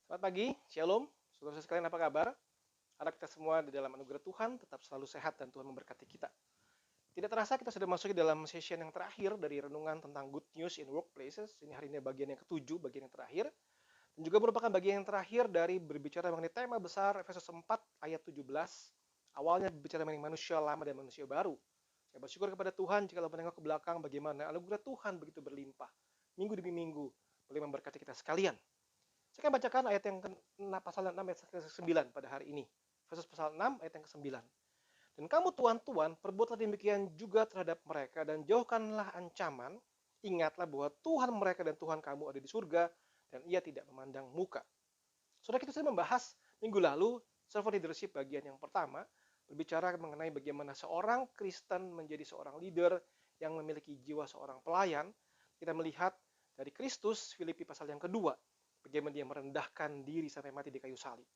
Selamat pagi, Shalom. Saudara sekalian apa kabar? Harap kita semua di dalam anugerah Tuhan tetap selalu sehat dan Tuhan memberkati kita. Tidak terasa kita sudah masuk dalam session yang terakhir dari renungan tentang good news in workplaces. Ini hari ini bagian yang ketujuh, bagian yang terakhir. Dan juga merupakan bagian yang terakhir dari berbicara mengenai tema besar Efesus 4 ayat 17. Awalnya berbicara mengenai manusia lama dan manusia baru. Saya bersyukur kepada Tuhan jika menengok ke belakang bagaimana anugerah Tuhan begitu berlimpah. Minggu demi minggu boleh memberkati kita sekalian. Saya akan bacakan ayat yang pasal 6 ayat ke-9 pada hari ini. Efesus pasal 6 ayat yang ke-9. Dan kamu tuan-tuan, perbuatlah demikian juga terhadap mereka dan jauhkanlah ancaman. Ingatlah bahwa Tuhan mereka dan Tuhan kamu ada di surga dan ia tidak memandang muka. Sudah kita sudah membahas minggu lalu servant leadership bagian yang pertama berbicara mengenai bagaimana seorang Kristen menjadi seorang leader yang memiliki jiwa seorang pelayan. Kita melihat dari Kristus Filipi pasal yang kedua bagaimana dia merendahkan diri sampai mati di kayu salib.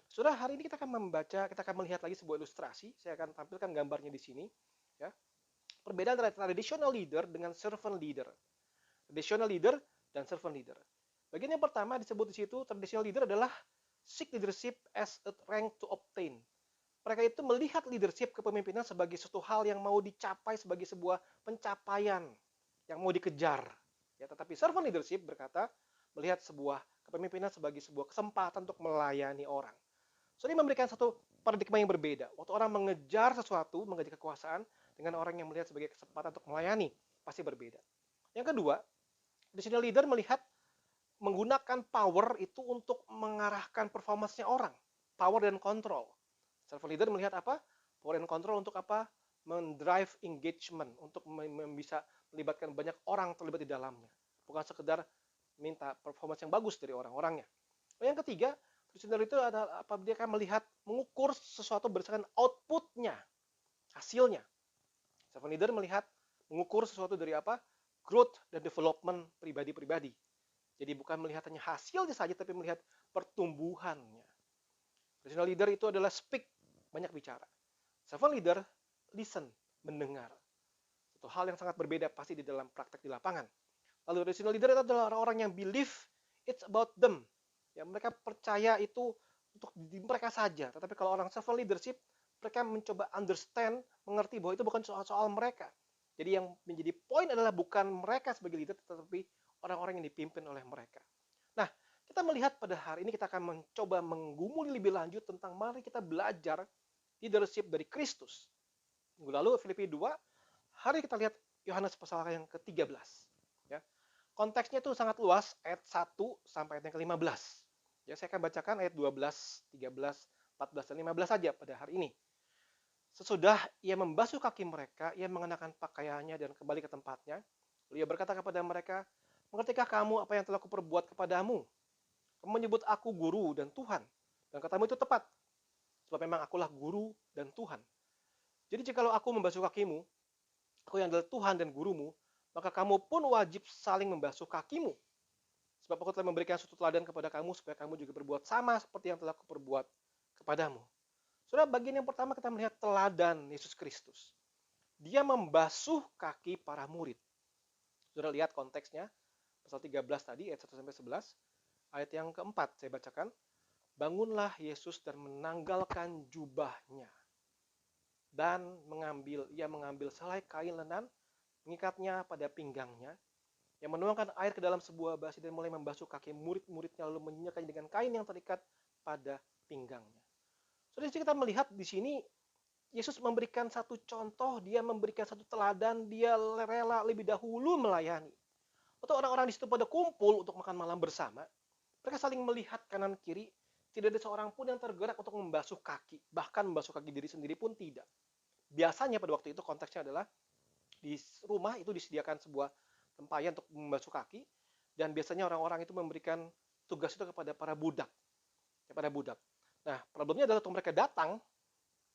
Sudah hari ini kita akan melihat lagi sebuah ilustrasi. Saya akan tampilkan gambarnya di sini. Ya, perbedaan antara traditional leader dengan servant leader. Traditional leader dan servant leader. Bagian yang pertama disebut di situ traditional leader adalah seek leadership as a rank to obtain. Mereka itu melihat leadership kepemimpinan sebagai suatu hal yang mau dicapai sebagai sebuah pencapaian yang mau dikejar. Ya, tetapi servant leadership berkata melihat sebuah kepemimpinan sebagai sebuah kesempatan untuk melayani orang. So, ini memberikan satu paradigma yang berbeda. Waktu orang mengejar sesuatu, mengejar kekuasaan, dengan orang yang melihat sebagai kesempatan untuk melayani, pasti berbeda. Yang kedua, di sini leader melihat menggunakan power itu untuk mengarahkan performance-nya orang. Power dan control. Servant leader melihat apa? Power and control untuk apa? Mendrive engagement, untuk bisa melibatkan banyak orang terlibat di dalamnya. Bukan sekedar minta performance yang bagus dari orang-orangnya. Yang ketiga, visioner itu adalah apa, dia akan melihat, mengukur sesuatu berdasarkan outputnya, hasilnya. Servant leader melihat, mengukur sesuatu dari apa? Growth dan development pribadi-pribadi. Jadi bukan melihat hanya hasilnya saja, tapi melihat pertumbuhannya. Visioner leader itu adalah speak, banyak bicara. Servant leader, listen, mendengar. Itu hal yang sangat berbeda pasti di dalam praktek di lapangan. Lalu visioner leader itu adalah orang-orang yang believe it's about them. Ya, mereka percaya itu untuk mereka saja. Tetapi kalau orang servant leadership, mereka mencoba understand, mengerti bahwa itu bukan soal mereka. Jadi yang menjadi poin adalah bukan mereka sebagai leader, tetapi orang-orang yang dipimpin oleh mereka. Nah, kita melihat pada hari ini kita akan mencoba menggumuli lebih lanjut tentang mari kita belajar leadership dari Kristus. Minggu lalu Filipi 2, hari kita lihat Yohanes pasal yang ke-13. Ya. Konteksnya itu sangat luas, ayat 1 sampai ayat yang ke-15. Ya, saya akan bacakan ayat 12, 13, 14, dan 15 saja pada hari ini. Sesudah ia membasuh kaki mereka, ia mengenakan pakaiannya dan kembali ke tempatnya. Lalu ia berkata kepada mereka, mengertikah kamu apa yang telah kuperbuat kepadamu? Kamu menyebut aku guru dan Tuhan. Dan katamu itu tepat, sebab memang akulah guru dan Tuhan. Jadi jikalau aku membasuh kakimu, aku yang adalah Tuhan dan gurumu, maka kamu pun wajib saling membasuh kakimu. Sebab aku telah memberikan suatu teladan kepada kamu, supaya kamu juga berbuat sama seperti yang telah kuperbuat kepadamu. Saudara, bagian yang pertama kita melihat teladan Yesus Kristus. Dia membasuh kaki para murid. Saudara lihat konteksnya, pasal 13 tadi, ayat 1-11. Ayat yang keempat saya bacakan. Bangunlah Yesus dan menanggalkan jubahnya. Dan ia mengambil selai kain lenan, mengikatnya pada pinggangnya, yang menuangkan air ke dalam sebuah basi dan mulai membasuh kaki murid-muridnya, lalu menyinyaknya dengan kain yang terikat pada pinggangnya. Saudara, kita melihat di sini Yesus memberikan satu contoh, dia memberikan satu teladan, dia rela lebih dahulu melayani. Waktu orang-orang di situ pada kumpul untuk makan malam bersama, mereka saling melihat kanan kiri, tidak ada seorang pun yang tergerak untuk membasuh kaki, bahkan membasuh kaki diri sendiri pun tidak. Biasanya pada waktu itu konteksnya adalah di rumah itu disediakan sebuah tempayan untuk membasuh kaki, dan biasanya orang-orang itu memberikan tugas itu kepada para budak. Nah, problemnya adalah waktu mereka datang,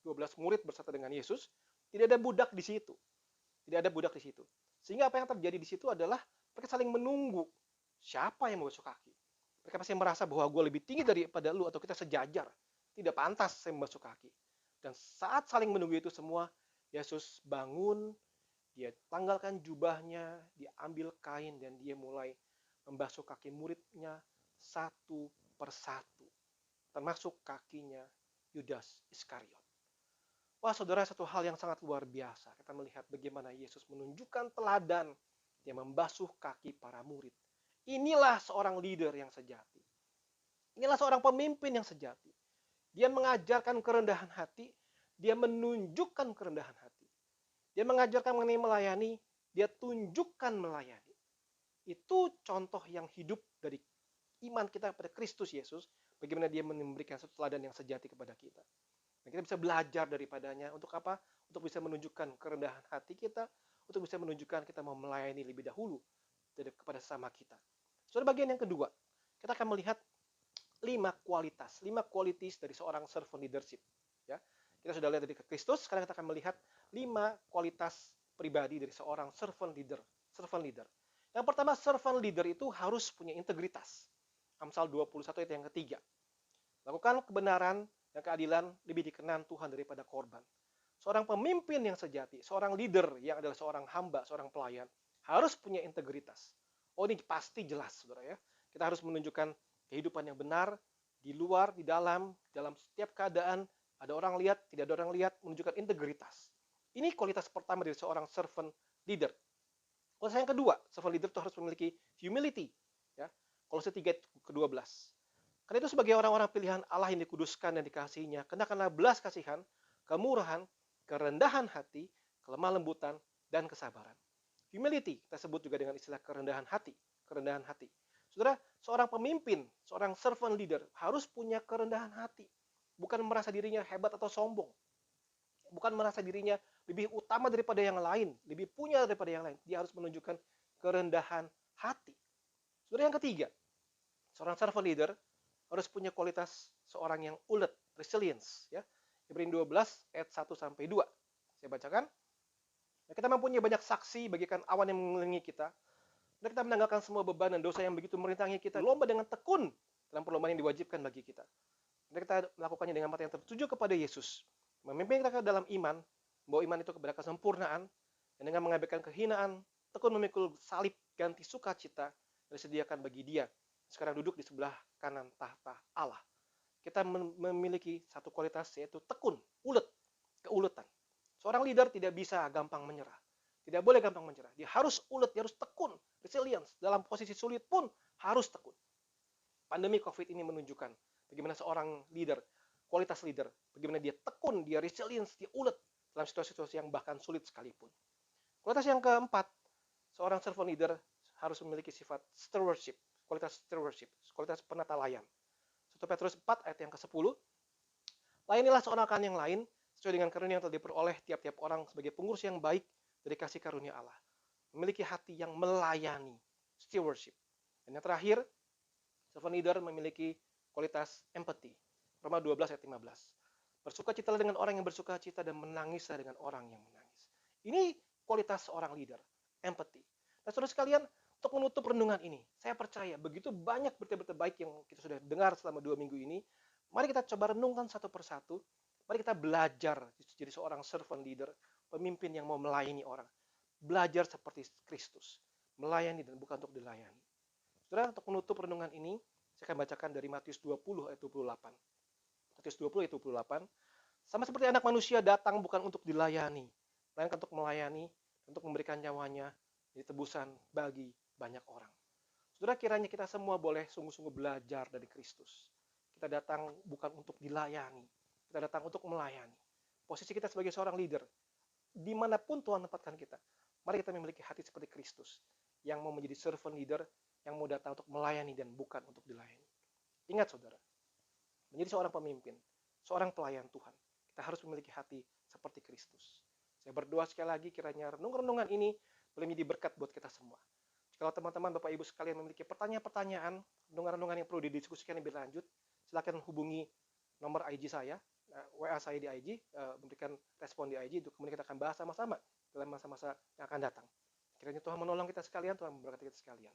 12 murid bersama dengan Yesus, tidak ada budak di situ. Tidak ada budak di situ. Sehingga apa yang terjadi di situ adalah mereka saling menunggu siapa yang membasuh kaki. Mereka pasti merasa bahwa gue lebih tinggi daripada lu atau kita sejajar. Tidak pantas saya membasuh kaki. Dan saat saling menunggu itu semua, Yesus bangun, dia tanggalkan jubahnya, dia ambil kain dan dia mulai membasuh kaki muridnya satu persatu, termasuk kakinya Yudas Iskariot. Wah saudara, satu hal yang sangat luar biasa. Kita melihat bagaimana Yesus menunjukkan teladan yang membasuh kaki para murid. Inilah seorang leader yang sejati. Inilah seorang pemimpin yang sejati. Dia mengajarkan kerendahan hati, dia menunjukkan kerendahan hati. Dia mengajarkan mengenai melayani, dia tunjukkan melayani. Itu contoh yang hidup dari iman kita pada Kristus Yesus, bagaimana dia memberikan satu teladan yang sejati kepada kita. Dan kita bisa belajar daripadanya untuk apa? Untuk bisa menunjukkan kerendahan hati kita, untuk bisa menunjukkan kita mau melayani lebih dahulu kepada sesama kita. Soal bagian yang kedua, kita akan melihat 5 qualities dari seorang servant leadership. Ya, kita sudah lihat dari Kristus, sekarang kita akan melihat 5 kualitas pribadi dari seorang servant leader. Yang pertama, servant leader itu harus punya integritas. Amsal 21 ayat yang ketiga. Lakukan kebenaran dan keadilan lebih dikenan Tuhan daripada korban. Seorang pemimpin yang sejati, seorang leader yang adalah seorang hamba, seorang pelayan, harus punya integritas. Oh, ini pasti jelas, saudara ya. Kita harus menunjukkan kehidupan yang benar, di luar, di dalam setiap keadaan, ada orang lihat, tidak ada orang lihat, menunjukkan integritas. Ini kualitas pertama dari seorang servant leader. Kualitas yang kedua, servant leader itu harus memiliki humility. Ya, Kolose 3 ke-12. Karena itu sebagai orang-orang pilihan Allah yang dikuduskan dan dikasihinya, kenakanlah belas kasihan, kemurahan, kerendahan hati, kelemah lembutan, dan kesabaran. Humility, kita sebut juga dengan istilah kerendahan hati. Saudara, seorang pemimpin, seorang servant leader harus punya kerendahan hati. Bukan merasa dirinya hebat atau sombong. Bukan merasa dirinya lebih utama daripada yang lain, lebih punya daripada yang lain. Dia harus menunjukkan kerendahan hati. Saudara, yang ketiga, seorang servant leader harus punya kualitas seorang yang ulet, resilience. Ya. Ibrani 12 ayat 1 sampai 2. Saya bacakan. Nah, kita mempunyai banyak saksi bagikan awan yang mengelilingi kita. Dan kita menanggalkan semua beban dan dosa yang begitu merintangi kita. Lomba dengan tekun dalam perlombaan yang diwajibkan bagi kita. Dan kita melakukannya dengan mata yang tertuju kepada Yesus. Memimpin kita ke dalam iman, membawa iman itu kepada kesempurnaan, dan dengan mengabaikan kehinaan, tekun memikul salib ganti sukacita yang disediakan bagi Dia. Sekarang duduk di sebelah kanan tahta Allah. Kita memiliki satu kualitas yaitu tekun, keuletan. Seorang leader tidak bisa gampang menyerah. Tidak boleh gampang menyerah. Dia harus ulet, dia harus tekun, resilience. Dalam posisi sulit pun harus tekun. Pandemi COVID ini menunjukkan bagaimana seorang leader, kualitas leader, bagaimana dia tekun, dia resilience, dia ulet dalam situasi-situasi yang bahkan sulit sekalipun. Kualitas yang keempat, seorang servant leader harus memiliki sifat stewardship, kualitas penata layan. 1 Petrus 4 ayat yang ke-10, layanilah seorang akan yang lain, sesuai dengan karunia yang telah diperoleh tiap-tiap orang sebagai pengurus yang baik dari kasih karunia Allah. Memiliki hati yang melayani, stewardship. Dan yang terakhir, servant leader memiliki kualitas empathy. Roma 12 ayat 15. Bersukacitalah dengan orang yang bersukacita dan menangislah dengan orang yang menangis. Ini kualitas seorang leader, empathy. Nah, saudara sekalian, untuk menutup renungan ini, saya percaya begitu banyak berita-berita baik yang kita sudah dengar selama 2 minggu ini. Mari kita coba renungkan satu persatu. Mari kita belajar jadi seorang servant leader, pemimpin yang mau melayani orang. Belajar seperti Kristus, melayani dan bukan untuk dilayani. Saudara, untuk menutup renungan ini, saya akan bacakan dari Matius 20 ayat 28. Matius 20 ayat 28. Sama seperti anak manusia datang bukan untuk dilayani, melainkan untuk melayani, untuk memberikan nyawanya jadi tebusan bagi banyak orang. Saudara, kiranya kita semua boleh sungguh-sungguh belajar dari Kristus. Kita datang bukan untuk dilayani, kita datang untuk melayani. Posisi kita sebagai seorang leader, dimanapun Tuhan tempatkan kita, mari kita memiliki hati seperti Kristus, yang mau menjadi servant leader, yang mau datang untuk melayani dan bukan untuk dilayani. Ingat saudara, menjadi seorang pemimpin, seorang pelayan Tuhan, kita harus memiliki hati seperti Kristus. Saya berdoa sekali lagi kiranya renungan-renungan ini boleh menjadi berkat buat kita semua. Kalau teman-teman, Bapak Ibu sekalian memiliki pertanyaan-pertanyaan, renungan-renungan yang perlu didiskusikan lebih lanjut, silakan hubungi nomor IG saya, WA saya di IG, memberikan respon di IG, untuk kemudian kita akan bahas sama-sama dalam masa-masa yang akan datang. Kiranya Tuhan menolong kita sekalian, Tuhan memberkati kita sekalian.